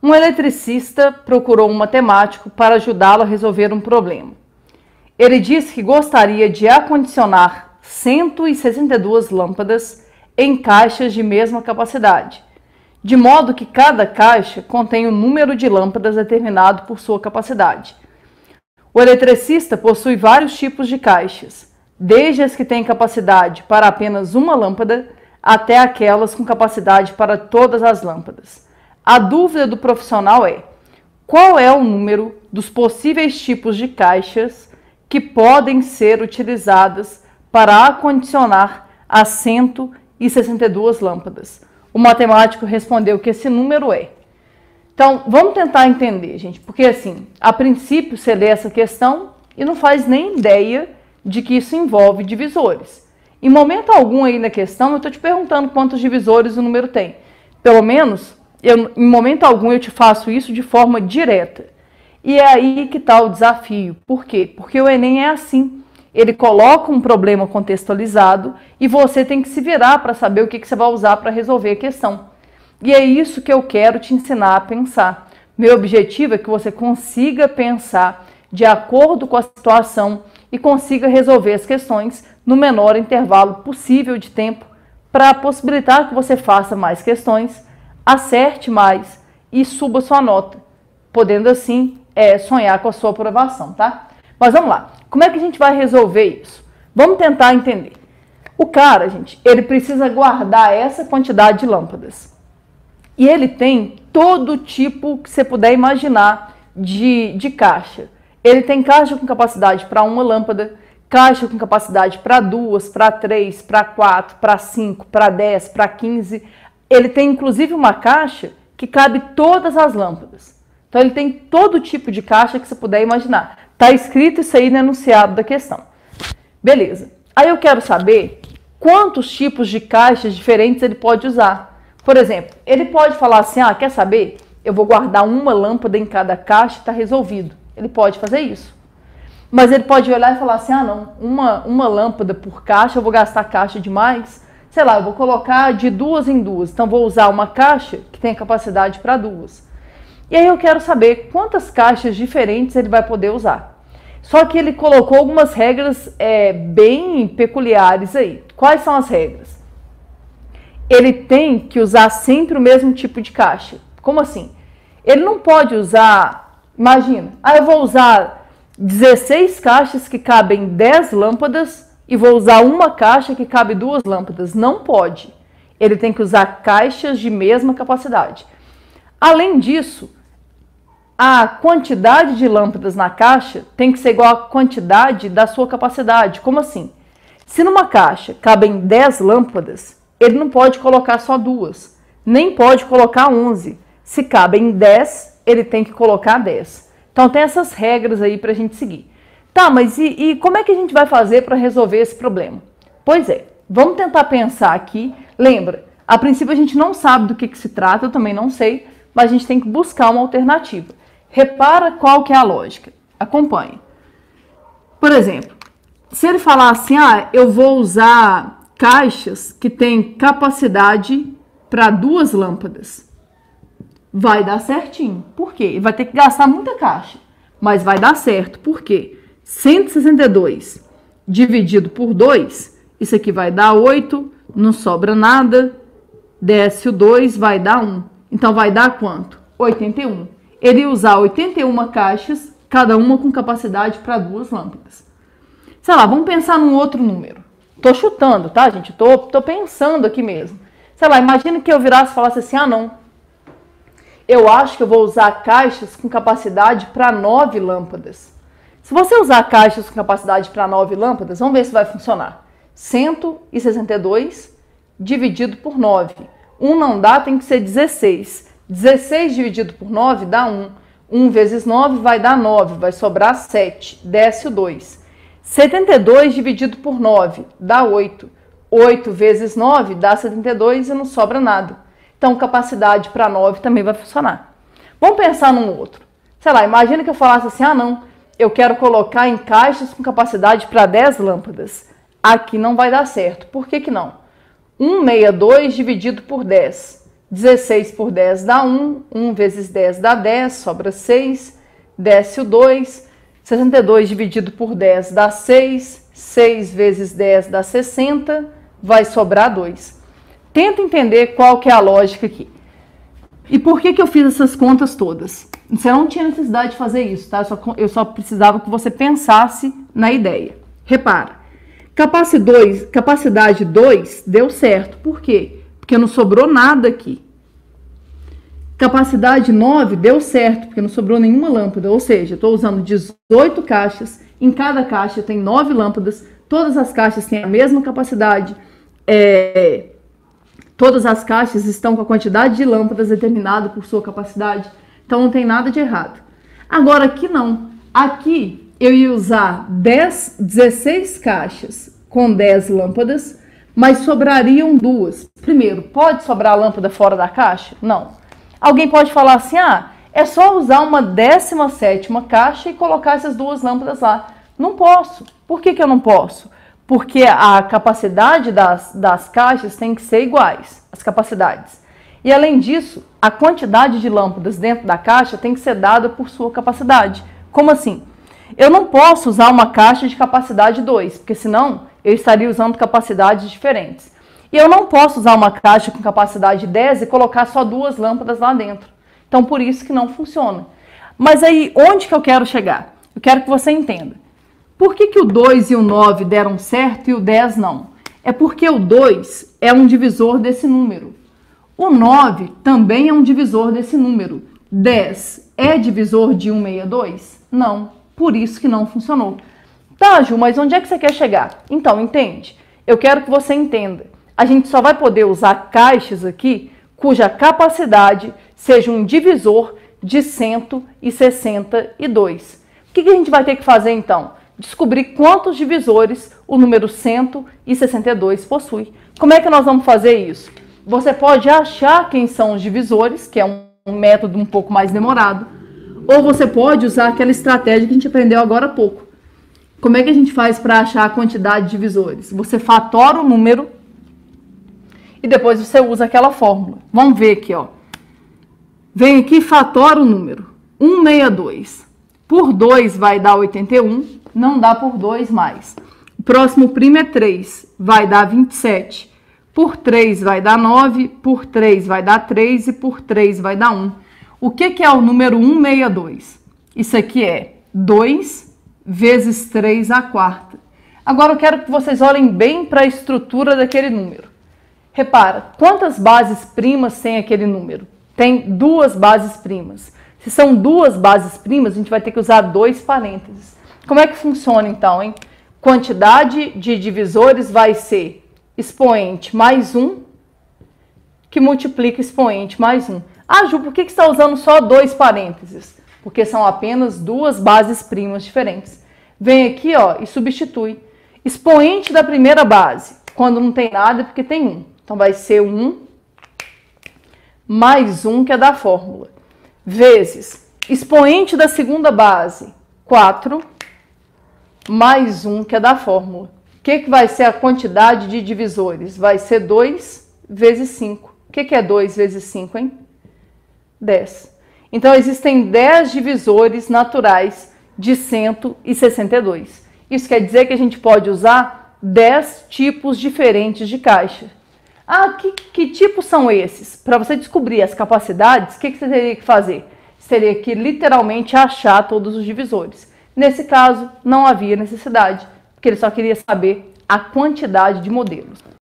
Um eletricista procurou um matemático para ajudá-lo a resolver um problema. Ele disse que gostaria de acondicionar 162 lâmpadas em caixas de mesma capacidade, de modo que cada caixa contém um número de lâmpadas determinado por sua capacidade. O eletricista possui vários tipos de caixas, desde as que têm capacidade para apenas uma lâmpada até aquelas com capacidade para todas as lâmpadas. A dúvida do profissional é: qual é o número dos possíveis tipos de caixas que podem ser utilizadas para acondicionar as 162 lâmpadas? O matemático respondeu que esse número é. Então, vamos tentar entender, gente, porque assim, a princípio você lê essa questão e não faz nem ideia de que isso envolve divisores. Em momento algum aí na questão, eu estou te perguntando quantos divisores o número tem. Pelo menos, em momento algum eu te faço isso de forma direta. E é aí que está o desafio. Por quê? Porque o Enem é assim. Ele coloca um problema contextualizado e você tem que se virar para saber o que você vai usar para resolver a questão. E é isso que eu quero te ensinar a pensar. Meu objetivo é que você consiga pensar de acordo com a situação e consiga resolver as questões no menor intervalo possível de tempo para possibilitar que você faça mais questões, acerte mais e suba sua nota, podendo assim sonhar com a sua aprovação, tá? Mas vamos lá, como é que a gente vai resolver isso? Vamos tentar entender. O cara, gente, ele precisa guardar essa quantidade de lâmpadas. E ele tem todo tipo que você puder imaginar de caixa. Ele tem caixa com capacidade para uma lâmpada, caixa com capacidade para 2, para 3, para 4, para 5, para 10, para 15. Ele tem inclusive uma caixa que cabe todas as lâmpadas. Então ele tem todo tipo de caixa que você puder imaginar. Está escrito isso aí no enunciado da questão. Beleza. Aí eu quero saber quantos tipos de caixas diferentes ele pode usar. Por exemplo, ele pode falar assim, quer saber? Eu vou guardar uma lâmpada em cada caixa e está resolvido. Ele pode fazer isso. Mas ele pode olhar e falar assim, não, uma lâmpada por caixa, eu vou gastar caixa demais. Sei lá, eu vou colocar de 2 em 2. Então vou usar uma caixa que tem capacidade para 2. E aí eu quero saber quantas caixas diferentes ele vai poder usar. Só que ele colocou algumas regras bem peculiares aí. Quais são as regras? Ele tem que usar sempre o mesmo tipo de caixa. Como assim? Ele não pode usar, imagina, eu vou usar 16 caixas que cabem 10 lâmpadas e vou usar uma caixa que cabe 2 lâmpadas. Não pode. Ele tem que usar caixas de mesma capacidade. Além disso, a quantidade de lâmpadas na caixa tem que ser igual à quantidade da sua capacidade. Como assim? Se numa caixa cabem 10 lâmpadas, ele não pode colocar só 2, nem pode colocar 11. Se cabem 10, ele tem que colocar 10. Então tem essas regras aí para a gente seguir. Tá, mas e como é que a gente vai fazer para resolver esse problema? Pois é, vamos tentar pensar aqui. Lembra, a princípio a gente não sabe do que se trata, eu também não sei, mas a gente tem que buscar uma alternativa. Repara qual que é a lógica. Acompanhe. Por exemplo, se ele falar assim, eu vou usar caixas que têm capacidade para 2 lâmpadas, vai dar certinho. Por quê? Ele vai ter que gastar muita caixa, mas vai dar certo. Por quê? 162 dividido por 2, isso aqui vai dar 8, não sobra nada, desce o 2, vai dar 1. Então vai dar quanto? 81. Ele ia usar 81 caixas, cada uma com capacidade para 2 lâmpadas. Sei lá, vamos pensar num outro número. Tô chutando, tá, gente? Tô pensando aqui mesmo. Sei lá, imagina que eu virasse e falasse assim, não. Eu acho que eu vou usar caixas com capacidade para 9 lâmpadas. Se você usar caixas com capacidade para 9 lâmpadas, vamos ver se vai funcionar. 162 dividido por 9. 1 não dá, tem que ser 16. 16 dividido por 9 dá 1. 1 vezes 9 vai dar 9, vai sobrar 7. Desce o 2. 72 dividido por 9 dá 8. 8 vezes 9 dá 72 e não sobra nada. Então, capacidade para 9 também vai funcionar. Vamos pensar num outro. Sei lá, imagina que eu falasse assim, não, eu quero colocar em caixas com capacidade para 10 lâmpadas. Aqui não vai dar certo. Por que que não? 162 dividido por 10. 16 por 10 dá 1, 1 vezes 10 dá 10, sobra 6, desce o 2, 62 dividido por 10 dá 6, 6 vezes 10 dá 60, vai sobrar 2. Tenta entender qual que é a lógica aqui. E por que eu fiz essas contas todas? Você não tinha necessidade de fazer isso, tá? Eu só precisava que você pensasse na ideia. Repara, capacidade 2 deu certo. Por quê? Porque não sobrou nada aqui. Capacidade 9 deu certo, porque não sobrou nenhuma lâmpada. Ou seja, eu estou usando 18 caixas, em cada caixa tem 9 lâmpadas, todas as caixas têm a mesma capacidade, todas as caixas estão com a quantidade de lâmpadas determinada por sua capacidade, então não tem nada de errado. Agora aqui não. Aqui eu ia usar 16 caixas com 10 lâmpadas, mas sobrariam 2. Primeiro, pode sobrar lâmpada fora da caixa? Não. Alguém pode falar assim, é só usar uma 17ª caixa e colocar essas 2 lâmpadas lá. Não posso. Por que eu não posso? Porque a capacidade das caixas tem que ser iguais, as capacidades. E além disso, a quantidade de lâmpadas dentro da caixa tem que ser dada por sua capacidade. Como assim? Eu não posso usar uma caixa de capacidade 2, porque senão eu estaria usando capacidades diferentes. E eu não posso usar uma caixa com capacidade 10 e colocar só 2 lâmpadas lá dentro. Então, por isso que não funciona. Mas aí, onde que eu quero chegar? Eu quero que você entenda. Por que o 2 e o 9 deram certo e o 10 não? É porque o 2 é um divisor desse número. O 9 também é um divisor desse número. 10 é divisor de 162? Não. Por isso que não funcionou. Tá, Ju, mas onde é que você quer chegar? Então, entende? Eu quero que você entenda. A gente só vai poder usar caixas aqui cuja capacidade seja um divisor de 162. O que a gente vai ter que fazer então? Descobrir quantos divisores o número 162 possui. Como é que nós vamos fazer isso? Você pode achar quem são os divisores, que é um método um pouco mais demorado, ou você pode usar aquela estratégia que a gente aprendeu agora há pouco. Como é que a gente faz para achar a quantidade de divisores? Você fatora o número e depois você usa aquela fórmula. Vamos ver aqui, ó. Vem aqui e fatora o número. 162. Por 2 vai dar 81. Não dá por 2 mais. O próximo primo é 3. Vai dar 27. Por 3 vai dar 9. Por 3 vai dar 3. E por 3 vai dar 1. O que é o número 162? Isso aqui é 2 vezes 3 à quarta. Agora eu quero que vocês olhem bem para a estrutura daquele número. Repara, quantas bases primas tem aquele número? Tem 2 bases primas. Se são 2 bases primas, a gente vai ter que usar 2 parênteses. Como é que funciona então, hein? Quantidade de divisores vai ser expoente mais 1, que multiplica expoente mais 1. Ah, Ju, por que você está usando só 2 parênteses? Porque são apenas 2 bases primas diferentes. Vem aqui, ó, e substitui. Expoente da primeira base, quando não tem nada, é porque tem 1. Então, vai ser 1 mais 1, que é da fórmula, vezes expoente da segunda base, 4, mais 1, que é da fórmula. O que vai ser a quantidade de divisores? Vai ser 2 vezes 5. O que é 2 vezes 5, hein? 10. Então, existem 10 divisores naturais de 162. Isso quer dizer que a gente pode usar 10 tipos diferentes de caixa. Ah, que tipos são esses? Para você descobrir as capacidades, o que você teria que fazer? Você teria que literalmente achar todos os divisores. Nesse caso, não havia necessidade, porque ele só queria saber a quantidade de modelos.